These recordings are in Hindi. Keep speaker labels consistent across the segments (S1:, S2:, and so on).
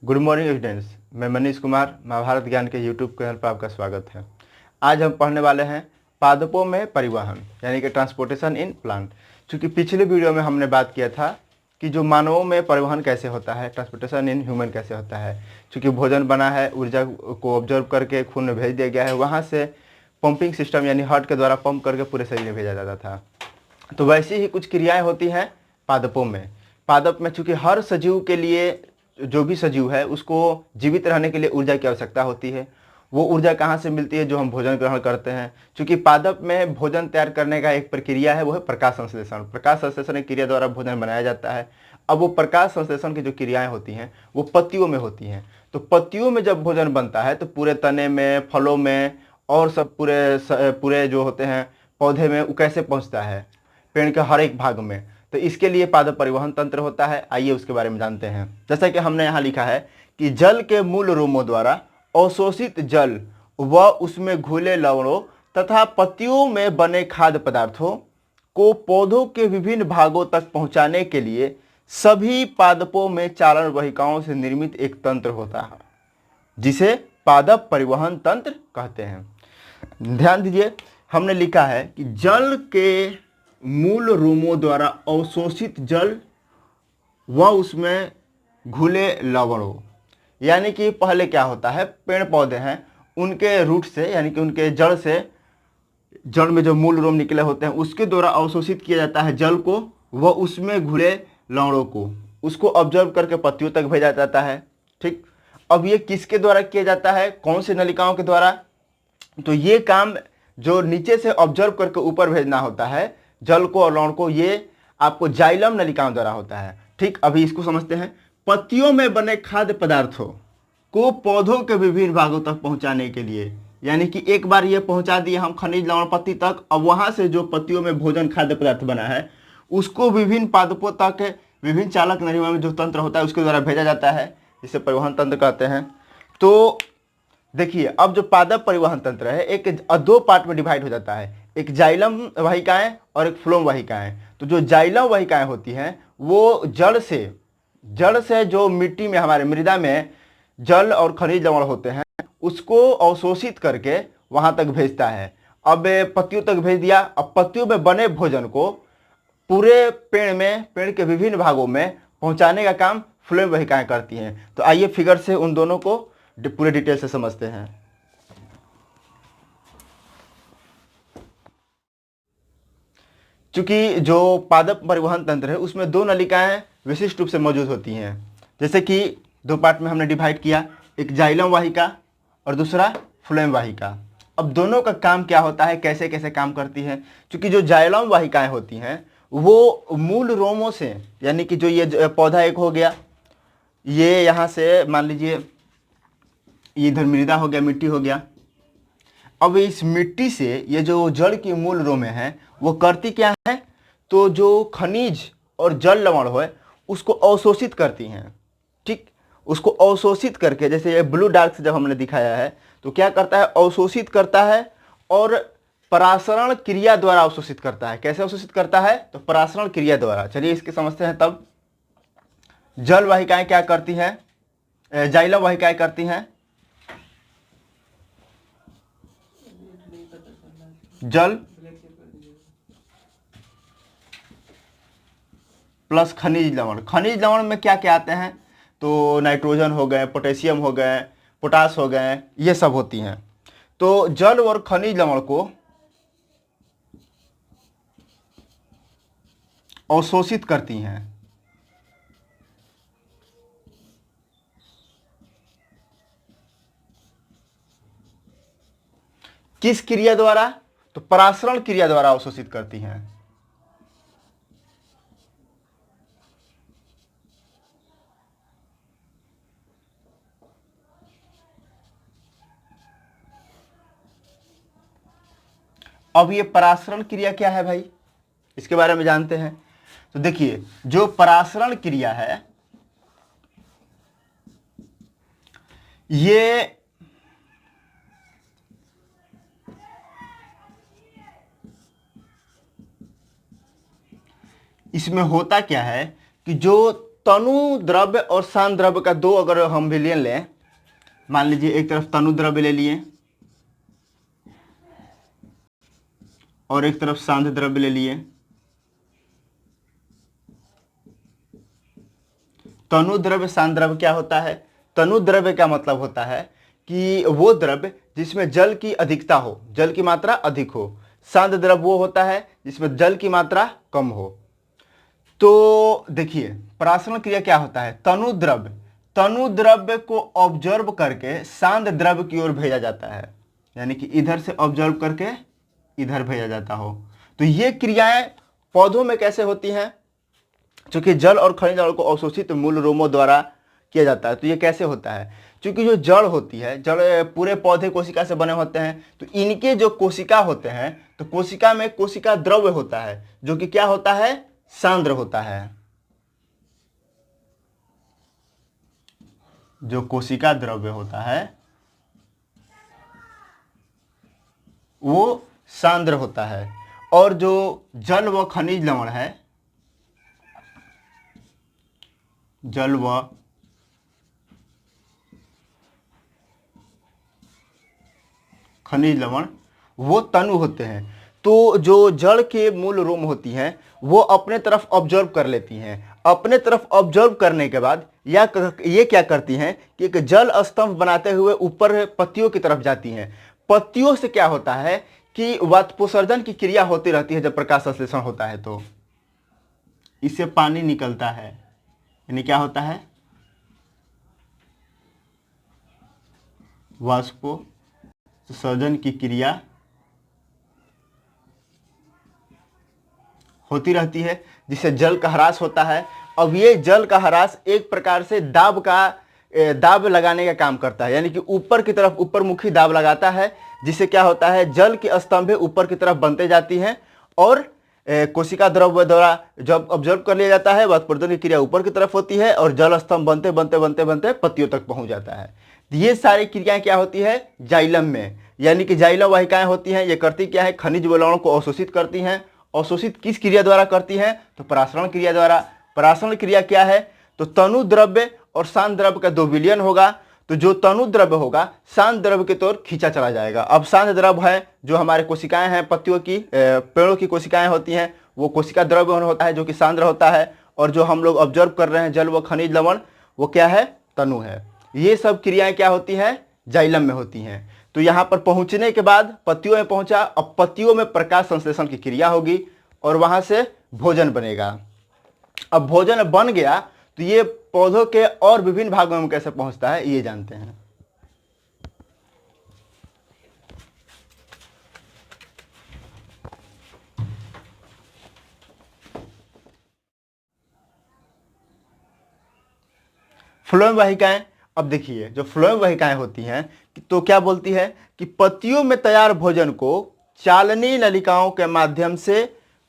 S1: Good morning students. मैं मनीष कुमार महाभारत ज्ञान के यूट्यूब चैनल पर आपका स्वागत है। आज हम पढ़ने वाले हैं पादपों में परिवहन यानी कि ट्रांसपोर्टेशन इन प्लांट। चूँकि पिछले वीडियो में हमने बात किया था कि जो मानवों में परिवहन कैसे होता है, ट्रांसपोर्टेशन इन ह्यूमन कैसे होता है। चूँकि भोजन बना है, ऊर्जा को ऑब्जर्व करके खून में भेज दिया गया है, वहाँ से पंपिंग सिस्टम यानी हार्ट के द्वारा पंप करके पूरे शरीर में भेजा जाता था। तो वैसी ही कुछ क्रियाएँ होती हैं पादपों में। पादप में चूँकि हर सजीव के लिए, जो भी सजीव है उसको जीवित रहने के लिए ऊर्जा की आवश्यकता होती है। वो ऊर्जा कहाँ से मिलती है? जो हम भोजन ग्रहण करते हैं। क्योंकि पादप में भोजन तैयार करने का एक प्रक्रिया है, वो है प्रकाश संश्लेषण। प्रकाश संश्लेषण की क्रिया द्वारा भोजन बनाया जाता है। अब वो प्रकाश संश्लेषण की जो क्रियाएं होती हैं वो पत्तियों में होती हैं। तो पत्तियों में जब भोजन बनता है तो पूरे तने में, फलों में और सब पूरे जो होते हैं पौधे में वो कैसे पहुँचता है? पेड़ के हर एक भाग में। तो इसके लिए पादप परिवहन तंत्र होता है। आइए उसके बारे में जानते हैं। जैसा कि हमने यहाँ लिखा है कि जल के मूल रोमों द्वारा अवशोषित जल व उसमें घुले लवणों तथा पत्तियों में बने खाद्य पदार्थों को पौधों के विभिन्न भागों तक पहुंचाने के लिए सभी पादपों में चालन वाहिकाओं से निर्मित एक तंत्र होता है, जिसे पादप परिवहन तंत्र कहते हैं। ध्यान दीजिए, हमने लिखा है कि जल के मूल रोमों द्वारा अवशोषित जल व उसमें घुले लवणों, यानी कि पहले क्या होता है, पेड़ पौधे हैं उनके रूट से यानी कि उनके जड़ से, जड़ में जो मूल रोम निकले होते हैं उसके द्वारा अवशोषित किया जाता है जल को व उसमें घुले लवणों को, उसको ऑब्जर्व करके पत्तियों तक भेजा जाता है। ठीक, अब ये किसके द्वारा किया जाता है? कौन से नलिकाओं के द्वारा? तो ये काम जो नीचे से ऑब्जर्व करके ऊपर भेजना होता है जल को और लवण को, ये आपको जाइलम नलिकाओं द्वारा होता है। ठीक, अभी इसको समझते हैं। पत्तियों में बने खाद्य पदार्थों को पौधों के विभिन्न भागों तक पहुंचाने के लिए, यानी कि एक बार ये पहुंचा दिए हम खनिज लवण पत्ती तक, अब वहां से जो पत्तियों में भोजन खाद्य पदार्थ बना है उसको विभिन्न पादपों तक, विभिन्न चालक नलिकाओं में जो तंत्र होता है उसके द्वारा भेजा जाता है, जिसे परिवहन तंत्र कहते हैं। तो देखिए, अब जो पादप परिवहन तंत्र है एक दो पार्ट में डिवाइड हो जाता है, एक जाइलम वाहिकाएं और एक फ्लोम वाहिकाएं। तो जो जाइलम वाहिकाएं होती हैं वो जड़ से जो मिट्टी में, हमारे मृदा में जल और खनिज लवण होते हैं उसको अवशोषित करके वहां तक भेजता है। अब पत्तियों तक भेज दिया। अब पत्तियों में बने भोजन को पूरे पेड़ के विभिन्न भागों में पहुंचाने का काम फ्लोएम वाहिकाएं करती हैं। तो आइए फिगर से उन दोनों को पूरे डिटेल से समझते हैं। चूंकि जो पादप परिवहन तंत्र है उसमें दो नलिकाएं विशिष्ट रूप से मौजूद होती हैं। जैसे कि दो पार्ट में हमने डिवाइड किया, एक जाइलम वाहिका और दूसरा फ्लोएम वाहिका। अब दोनों का काम क्या होता है, कैसे कैसे काम करती है? क्योंकि जो जाइलम वाहिकाएं होती हैं वो मूल रोमों से, यानी कि जो ये पौधा एक हो गया, ये यहाँ से मान लीजिए इधर मृदा हो गया, मिट्टी हो गया। अब इस मिट्टी से ये जो जड़ की मूल रोमें हैं वो करती क्या है? तो जो खनिज और जल लवण है उसको अवशोषित करती हैं। ठीक, उसको अवशोषित करके, जैसे ये ब्लू डार्क से जब हमने दिखाया है तो क्या करता है? अवशोषित करता है और परासरण क्रिया द्वारा अवशोषित करता है। कैसे अवशोषित करता है? तो परासरण क्रिया द्वारा। चलिए इसके समझते हैं। तब जल वाहिकाएं क्या करती हैं, जाइलम वाहिकाएं करती हैं जल प्लस खनिज लवण। खनिज लवण में क्या क्या आते हैं? तो नाइट्रोजन हो गए, पोटेशियम हो गए, पोटास हो गए, ये सब होती हैं। तो जल और खनिज लवण को अवशोषित करती हैं। किस क्रिया द्वारा? तो परासरण क्रिया द्वारा अवशोषित करती हैं। अब ये परासरण क्रिया क्या है भाई, इसके बारे में जानते हैं। तो देखिए, जो परासरण क्रिया है ये इसमें होता क्या है कि जो तनु द्रव्य और शांत द्रव्य का दो अगर हम विलयन लें, मान लीजिए एक तरफ तनु द्रव्य ले लिए और एक तरफ शांत द्रव्य ले लिए। तनु द्रव्य शांत द्रव्य क्या होता है? तनु द्रव्य का मतलब होता है कि वो द्रव्य जिसमें जल की अधिकता हो, जल की मात्रा अधिक हो। शांत द्रव्य वो होता है जिसमें जल की मात्रा कम हो। तो देखिए परासरण क्रिया क्या होता है? तनु द्रव्य को ऑब्जर्व करके शांत द्रव्य की ओर भेजा जाता है, यानी कि इधर से ऑब्जर्व करके इधर भेजा जाता हो। तो ये क्रियाएं पौधों में कैसे होती हैं? क्योंकि जल और खनिज लवण को अवशोषित मूल रोमों द्वारा किया जाता है। तो ये कैसे होता है? क्योंकि जो जड़ होती है, जड़ पूरे पौधे कोशिका से बने होते हैं, तो इनके जो कोशिका होते हैं, तो कोशिका में कोशिका द्रव्य होता है जो कि क्या होता है? सांद्र होता है। जो कोशिका द्रव्य होता है वो सांद्र होता है, और जो जल व खनिज लवण है, जल व खनिज लवण वो तनु होते हैं। तो जो जड़ के मूल रोम होती हैं वो अपने तरफ ऑब्जर्व कर लेती हैं। अपने तरफ ऑब्जर्व करने के बाद ये क्या करती हैं कि एक जल स्तंभ बनाते हुए ऊपर पत्तियों की तरफ जाती हैं। पत्तियों से क्या होता है कि वाष्पोत्सर्जन की क्रिया होती रहती है। जब प्रकाश संश्लेषण होता है तो इससे पानी निकलता है, यानी क्या होता है? वाष्पोत्सर्जन की क्रिया होती रहती है, जिससे जल का ह्रास होता है। अब ये जल का ह्रास एक प्रकार से दाब लगाने का काम करता है, यानी कि ऊपर की तरफ ऊपर मुखी दाब लगाता है, जिससे क्या होता है? जल की स्तंभें ऊपर की तरफ बनते जाती हैं और कोशिका द्रव्य द्वारा जब ऑब्जर्व कर लिया जाता है, वाष्पोत्सर्जन की क्रिया ऊपर की तरफ होती है और जल स्तंभ बनते बनते बनते बनते पत्तियों तक पहुंच जाता है। ये सारी क्रियाएं क्या होती है? जाइलम में, यानी कि जाइलम वाहिकाएं होती हैं। ये करती क्या है? खनिज व लवणों को अवशोषित करती हैं। अवशोषित किस क्रिया द्वारा करती हैं? तो परासरण क्रिया द्वारा। परासरण क्रिया क्या है? तो तनु द्रव्य और शांत द्रव्य का दो विलयन होगा। तो जो तनु द्रव्य होगा शांत द्रव्य की तौर खींचा चला जाएगा। अब शांत द्रव्य है जो हमारे कोशिकाएं हैं, पत्तियों की पेड़ों की कोशिकाएं होती हैं, वो कोशिका द्रव्य होता है जो कि सांद्र होता है। और जो हम लोग ऑब्जर्व कर रहे हैं जल व खनिज लवण, वो क्या है? तनु है। ये सब क्रियाएं क्या होती हैं? जाइलम में होती हैं। तो यहाँ पर पहुंचने के बाद पत्तियों में पहुंचा। अब पत्तियों में प्रकाश संश्लेषण की क्रिया होगी और वहां से भोजन बनेगा। अब भोजन बन गया तो ये पौधों के और विभिन्न भागों में कैसे पहुंचता है ये जानते हैं। फ्लोएम वाहिकाएं। अब देखिए जो फ्लोएम वाहिकाएं होती हैं तो क्या बोलती है कि पत्तियों में तैयार भोजन को चालनी नलिकाओं के माध्यम से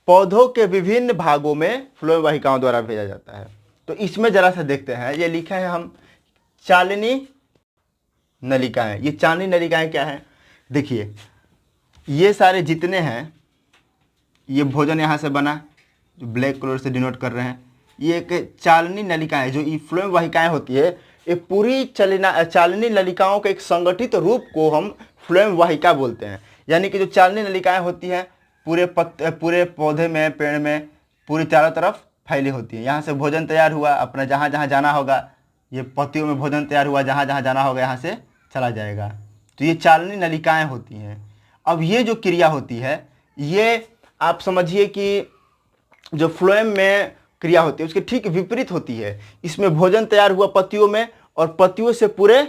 S1: पौधों के विभिन्न भागों में फ्लोएम वाहिकाओं द्वारा भेजा जाता है। तो इसमें जरा सा देखते हैं, ये लिखा है हम चालनी नलिकाएं। ये चालनी नलिकाएं क्या है? देखिए ये सारे जितने हैं, ये भोजन यहाँ से बना जो ब्लैक कलर से डिनोट कर रहे हैं, ये एक चालनी नलिकाएं जो फ्लोएम वाहिकाएं होती है। ये पूरी चालनी नलिकाओं के एक संगठित रूप को हम फ्लोएम वाहिका बोलते हैं। यानी कि जो चालनी नलिकाएं होती हैं पूरे पौधे में, पेड़ में पूरी चारों तरफ फैली होती है। यहाँ से भोजन तैयार हुआ, अपना जहाँ जहाँ जाना होगा, ये पत्तियों में भोजन तैयार हुआ, जहाँ जहाँ जाना होगा यहाँ से चला जाएगा। तो ये चालनी नलिकाएं होती हैं। अब ये जो क्रिया होती है ये आप समझिए कि जो फ्लोएम में क्रिया होती है उसके ठीक विपरीत होती है। इसमें भोजन तैयार हुआ पत्तियों में और पत्तियों से पूरे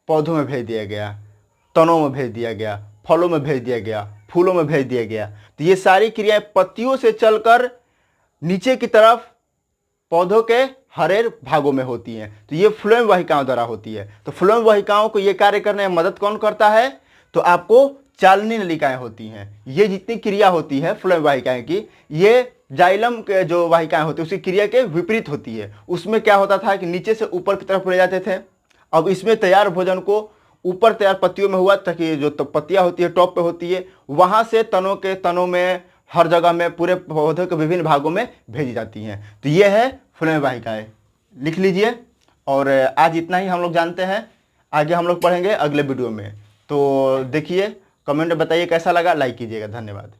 S1: पौधों में भेज दिया गया, तनों में भेज दिया गया, फलों में भेज दिया गया, फूलों में भेज दिया गया। तो ये सारी क्रियाएं पत्तियों से चलकर नीचे की तरफ पौधों के हरे भागों में होती हैं। तो ये फ्लोएम वाहिकाओं द्वारा होती है। तो फ्लोएम वाहिकाओं को ये कार्य करने में मदद कौन करता है? तो आपको चालनी नलिकाएं होती हैं। ये जितनी क्रिया होती है फ्लोएम वाहिकाएं की, ये जाइलम के जो वाहिकाएं होती है उसकी क्रिया के विपरीत होती है। उसमें क्या होता था कि नीचे से ऊपर की तरफ ले जाते थे। अब इसमें तैयार भोजन को ऊपर तैयार पत्तियों में हुआ, ताकि जो पत्तियां होती है टॉप पे होती है, वहां से तनों में हर जगह में पूरे पौधे के विभिन्न भागों में भेजी जाती हैं। तो ये है खुले में वाहिकाएँ लिख लीजिए। और आज इतना ही हम लोग जानते हैं, आगे हम लोग पढ़ेंगे अगले वीडियो में। तो देखिए, कमेंट में बताइए कैसा लगा, लाइक कीजिएगा। धन्यवाद।